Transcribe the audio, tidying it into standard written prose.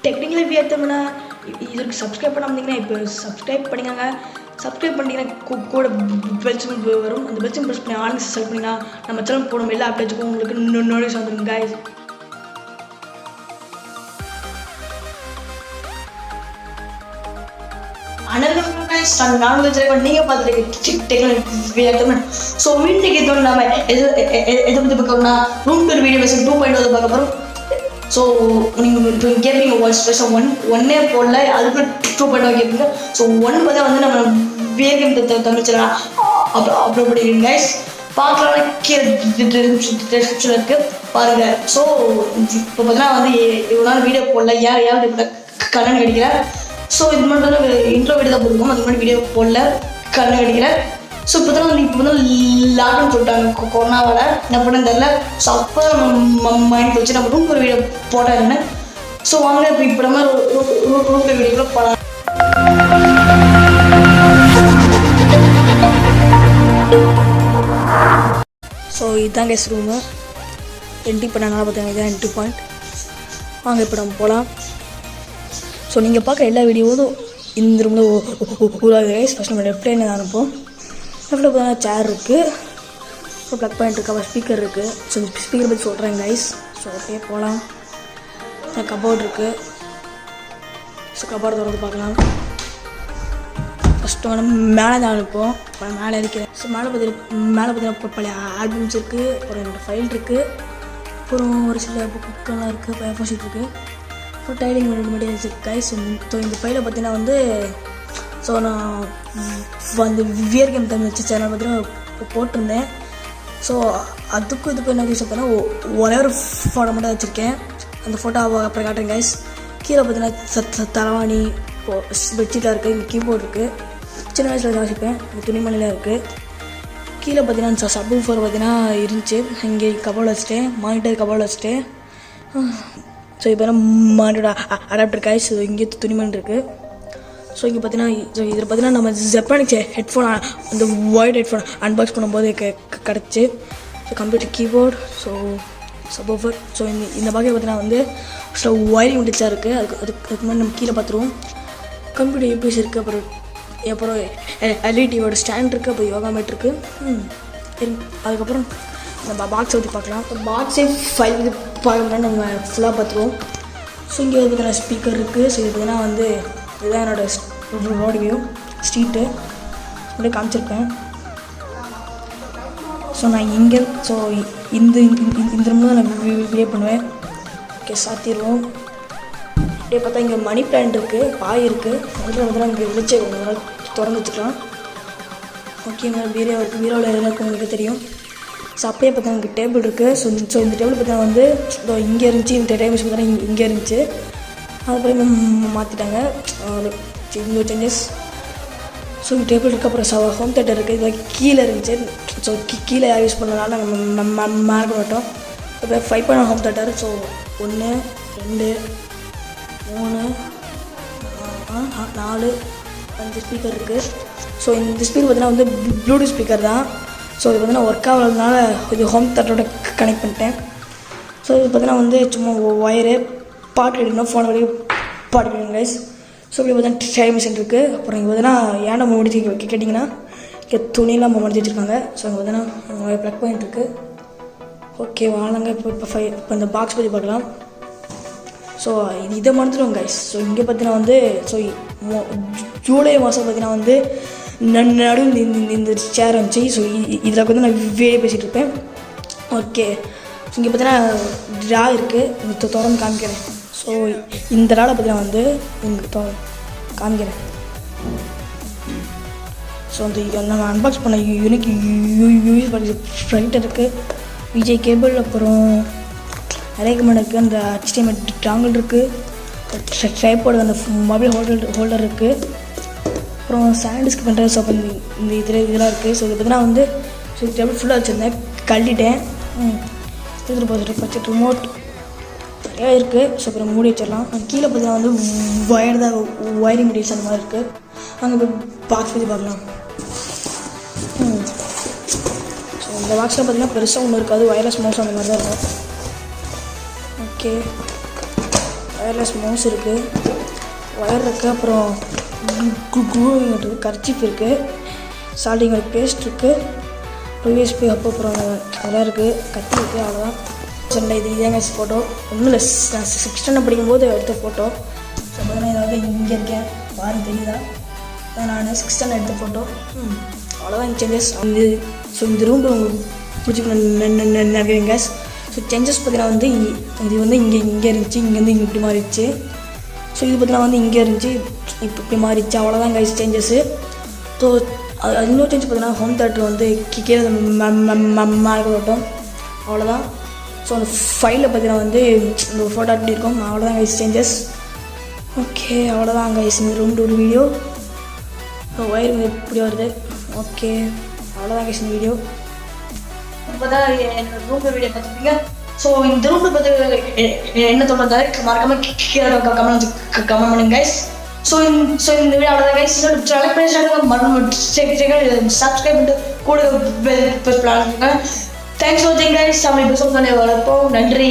Technically வியர்த்தம்னா இதுக்கு subscribe பண்ணாமல் இப்போ சப்ஸ்கிரைப் பண்ணிக்கோங்க. சப்ஸ்கிரைப் பண்ணிங்கன்னா கூட பெல் சிம்பிள் வரும். அந்த பெல் சிம்பிள் ப்ரெஸ் பண்ணி ஆன்லைன் செலக்ட் பண்ணிங்கன்னா நம்ம சேனல் போடும் எல்லா அப்டேட்ஸுக்கும் உங்களுக்கு நோட்டிஃபிகேஷன் வந்துடும் guys. நான் நீங்க பார்த்துருக்கேன். ஸோ வீட்டுக்கு எது நம்ம எதை பற்றி பார்க்கணும்னா ரூம் டூர் வீடியோ பேச 2.0 பார்க்க போகிறோம். ஸோ நீங்கள் கேட்பீங்க ஸ்பெஷல் ஒன்னே போடல அதுக்கு 2.0 கேட்பீங்க. ஸோ 1 பார்த்தா வந்து நம்ம வேர்க்கம் தமிழ்ச்சலாம் அப்லோட் பண்ணிடுங்க கைஸ். பார்க்கலாம் கீழே டிஸ்கிரிப்ஷன் இருக்குது பாருங்கள். ஸோ இப்போ பார்த்தீங்கன்னா வந்து இவ்வளோ நாள் வீடியோ போடல யார் கடன் கிடைக்கிறேன். ஸோ இது மட்டும் தான் இன்ட்ரோ வீடியோ தான் போட்டுருக்கோம். அது மாதிரி வீடியோ போடல கடன் கிடைக்கிறேன். ஸோ இப்போ தான் வந்து லாக்டவுன் சொல்லிட்டாங்க கொரோனாவால் என்ன பண்ண தெரியல. ஸோ அப்போ நம்ம மைண்ட் வச்சு நம்ம ரூம் வீடியோ போடாதுன்னு. ஸோ வாங்க இப்போ நம்ம ரூம் வீடியோ போடலாம். ஸோ இதுதான் கேஸ் ரூமு என்ட்ரி பண்ணனால பார்த்தீங்கன்னா இதுதான் என்ட்ரி பாயிண்ட். வாங்க இப்போ நம்ம போகலாம். ஸோ நீங்கள் பார்க்குற எல்லா வீடியோவும் இந்த ரூமில் உருவாகுது கைஸ். ஃபஸ்ட் நம்ம லெஃப்ட் லைனில் தான் அனுப்போம். லெஃப்ட்டில் பார்த்தீங்கன்னா சேர் இருக்குது, அப்புறம் ப்ளக் பாயிண்ட் இருக்குது, அப்புறம் ஸ்பீக்கர் இருக்குது. ஸோ இந்த ஸ்பீக்கர் பற்றி சொல்கிறேன் கைஸ். ஸோ அப்படியே போகலாம். கபோர்ட் இருக்குது. ஸோ கபோர்டு திறந்து பார்க்கலாம். ஃபஸ்ட்டு வந்து மேலே தான் அனுப்போம். அப்புறம் மேலே இருக்கிறேன். ஸோ மேலே பார்த்தீங்கன்னா பழைய ஆல்பம்ஸ் இருக்குது, அப்புறம் என்னோடய ஃபைல் இருக்குது, அப்புறம் ஒரு சில புக்கெல்லாம் இருக்குது, பேப்பர் ஷீட் இருக்குது, அப்புறம் டைலிங் மட்டும் இருக்குது கைஸ். ஸோ இந்த ஃபைலை பார்த்தீங்கன்னா வந்து ஸோ நான் வந்து வியர்க்கம் தமிழ் வச்சு சேனல் பார்த்தீங்கன்னா போட்டிருந்தேன். ஸோ அதுக்கும் இதுக்கும் என்ன யூஸ் பார்த்தீங்கன்னா ஒரே ஒரு ஃபோட்டோ மட்டும் வச்சுருக்கேன். அந்த ஃபோட்டோ அப்புறம் காட்டுறேன் கைஸ். கீழே பார்த்தீங்கன்னா தலவாணி பெட்ஷீட்டாக இருக்குது, இங்கே கீபோர்ட் இருக்குது, சின்ன வயசில் வாசிப்பேன், இங்கே துணிமணிலாம் இருக்குது. கீழே பார்த்தீங்கன்னா சப்பு ஃபோர் பார்த்தீங்கன்னா இருந்துச்சு. இங்கே கபோர்டு வச்சுட்டேன், மானிட்டர் கபோர்டு வச்சுட்டேன். ஸோ இப்போ மானிட்டரோட அடாப்டர் கைஸ். இங்கே துணிமணி இருக்குது. ஸோ இங்கே பார்த்தீங்கன்னா இதில் பார்த்தீங்கன்னா நம்ம ஜப்பானிக் ஹெட்ஃபோன் அந்த ஒயிட் ஹெட்ஃபோன் அன்பாக்ஸ் பண்ணும்போது கிடச்சி. So computer keyboard, so subwoofer. So இந்த பாக்கெட் பார்த்தீங்கன்னா வந்து ஸோ ஒயரிங் டிச்சாக இருக்குது. அதுக்கு முன்னாடி நம்ம கீழே பார்த்துருவோம். கம்ப்யூட்டர் யூபிஎஸ் இருக்குது, அப்புறம் எல்இடியோட ஸ்டாண்ட் இருக்குது, அப்புறம் யோகா மேட் இருக்குது. அதுக்கப்புறம் நம்ம பாக்ஸை பற்றி பார்க்கலாம். பாக்ஸே ஃபைல் இது பார்க்கணும்னா நம்ம ஃபுல்லாக பார்த்துருவோம். ஸோ இங்கே பார்த்தீங்கன்னா ஸ்பீக்கர் இருக்குது. ஸோ இது பார்த்தீங்கன்னா வந்து இதுதான் என்னோடய ரோடு வியூ ஸ்ட்ரீட்டு அப்படியே காமிச்சிருப்பேன். ஸோ நான் இங்கே ஸோ இந்த ரூமில் தான் நான் வீடியோ பண்ணுவேன். ஓகே சாத்திடுவோம். அப்படியே பார்த்தா இங்கே மணி பிளான்ட் இருக்குது, பாய் இருக்குது. அதில் வந்து இங்கே விழிச்சு திறந்து வச்சுக்கலாம். ஓகே பீரோ இருக்குது, பீரோவில் எல்லாருக்கும் உங்களுக்கு தெரியும். ஸோ அப்படியே பார்த்தா இங்கே டேபிள் இருக்குது. ஸோ இந்த டேபிள் பார்த்தா வந்து இங்கே இருந்துச்சு, இந்த டேபிள் பார்த்தா இங்கே இருந்துச்சு. அதுக்கப்புறம் மாற்றிட்டாங்க, இங்கே சேஞ்சஸ். ஸோ இங்கே டேபிள் இருக்குது, அப்புறம் ஹோம் தேட்டர் இருக்குது. இது கீழே இருந்துச்சு. ஸோ கீழே யார் யூஸ் பண்ணனால நம்ம மேலே பண்ணிட்டோம். இப்போ 5.0 ஹோம் தேட்டர். ஸோ 1 2 3 4 5 ஸ்பீக்கர் இருக்குது. ஸோ இந்த ஸ்பீக்கர் பார்த்தீங்கன்னா வந்து ப்ளூடூத் ஸ்பீக்கர் தான். ஸோ இது பார்த்தீங்கன்னா ஒர்க் ஆகிறதுனால இது ஹோம் தேட்டரோட கனெக்ட் பண்ணிட்டேன். ஸோ இது பார்த்தீங்கன்னா வந்து சும்மா ஒயரு பாட்டு எடுக்கணும், ஃபோனை வரைக்கும் பாட்டு எடுக்கணும் கைஸ். ஸோ இப்படி பார்த்தீங்கன்னா டைம் மிஷின் இருக்குது. அப்புறம் இங்கே பார்த்தீங்கன்னா ஏன் நம்ம முடிச்சு கேட்டிங்கன்னா இங்கே துணியெல்லாம் நம்ம முடிச்சு வச்சுருக்காங்க. ஸோ இங்கே பார்த்தீங்கன்னா ப்ளக் பாயிண்ட் இருக்குது. ஓகே வாங்க இப்போ இந்த பாக்ஸ் பற்றி பார்க்கலாம். ஸோ இதை மறந்துடுவோம் கைஸ். ஸோ இங்கே பார்த்தீங்கன்னா வந்து ஸோ ஜூலை மாதம் பார்த்தீங்கன்னா வந்து நடுவில் இந்த சேர் இருந்துச்சு. ஸோ இதில் வந்து நான் வீடியோ பேசிகிட்டு இருப்பேன். ஓகே ஸோ இங்கே பார்த்தீங்கன்னா ட்ரா இருக்குது, இந்த திறந்து காமிக்கிறேன். ஸோ இந்த ட்ராவில் பார்த்தீங்கன்னா வந்து உங்களுக்கு காமிக்கிறேன். ஸோ அந்த நம்ம அன்பாக்ஸ் பண்ண யூனிக் யூஸ் பண்ணி ஃப்ரண்ட் இருக்குது, விஜய் கேபிள், அப்புறம் நிறைய கமெண்ட் இருக்குது, அந்த HDMI டாங்கிள் இருக்குது, ட்ரைபாட் அந்த மொபைல் ஹோல்டர் இருக்குது, அப்புறம் சாண்டிஸ்க்கு பண்ணுற ஸோ இந்த இதெல்லாம் இருக்குது. ஸோ இது பார்த்தீங்கன்னா வந்து ஸோ டேபிள் ஃபுல்லாக வச்சுருந்தேன், கழட்டிட்டேன். எடுத்துகிட்டு போகிறது வச்சு ரிமோட் நிறையா இருக்குது. ஸோ அப்புறம் மூடி வச்சிடலாம். கீழே பார்த்தீங்கன்னா வந்து ஒயர் தான் ஒயரிங் முடிச்சு அந்த மாதிரி இருக்குது. அங்கே போய் பாக்ஸ் பற்றி பார்க்கலாம். ஸோ இந்த பாக்ஸில் பார்த்தீங்கன்னா பெருசாக ஒன்றும் இருக்காது, ஒயர்லெஸ் மவுஸ் அந்த மாதிரி தான் இருக்கும். ஓகே ஒயர்லெஸ் மவுஸ் இருக்குது, ஒயர் இருக்குது, அப்புறம் க்ளூவிங் இருக்குது, கர்ச்சீஃப் இருக்குது, சால்டிங் பேஸ்ட் இருக்குது, யூஎஸ்பி ஹப் அப்புறம் அதெல்லாம் இருக்குது, கத்தி இருக்குது. அவ்வளோதான். சொன்ன இது இதாங்க ஃபோட்டோ. ஒன்றும் இல்லை, நான் 6th ஸ்டாண்டர்ட் படிக்கும்போது எடுத்த ஃபோட்டோ. ஸோ பார்த்தீங்கன்னா இதாவது இங்கே இருக்கேன் பாருங்க, தெரியுதா? நான் 6th ஸ்டாண்டர்ட் எடுத்த ஃபோட்டோ. அவ்வளோதான் சேஞ்சஸ் வந்து. ஸோ இந்த ரூம் உங்களுக்கு பிடிச்சிக்கணும் நினைக்கிறேங்க. ஸோ சேஞ்சஸ் பார்த்தீங்கன்னா வந்து இது வந்து இங்கே இருந்துச்சு, இங்கேருந்து இங்கே இப்படி மாறிடுச்சு. ஸோ இது பார்த்தீங்கன்னா வந்து இங்கே இருந்துச்சு, இப்போ இப்படி மாறிடுச்சு. அவ்வளோதான் கைஸ் சேஞ்சஸ்ஸு. ஸோ அது இன்னொரு சேஞ்ச் பார்த்தீங்கன்னா ஹோம் தேட்டர் வந்து கீழே மாறட்டும். அவ்வளோதான். ஸோ அந்த ஃபைலில் பார்த்தீங்கன்னா வந்து இந்த ஃபோட்டோ அப்படி இருக்கும். அவ்வளோதான் கைஸ் சேஞ்சஸ். ஓகே, அவ்வளோதான் கைஸ் இந்த ரூம் டூர் வீடியோ. ஒயர் எப்படி வருது. ஓகே, அவ்வளோதான் கைஸ் இந்த வீடியோ. இப்போ தான் என்னோட ரூம் டூர் வீடியோ பார்த்துருப்பீங்க. ஸோ இந்த ரூம் டூர் பார்த்து என்ன தோணுது மறக்காமல் கமெண்ட் பண்ணுங்க கைஸ். ஸோ இந்த வீடியோ அவ்வளோதான் கைஸ். லைக் பண்ணி சப்ஸ்கிரைப் பண்ணிட்டு கூட பெல் ப்ரெஸ் பண்ணுங்க. தேங்க்ஸ் ஃபார் வாட்சிங் கைஸ். நம்ம இப்போ சொல்லி வரப்போ நன்றி.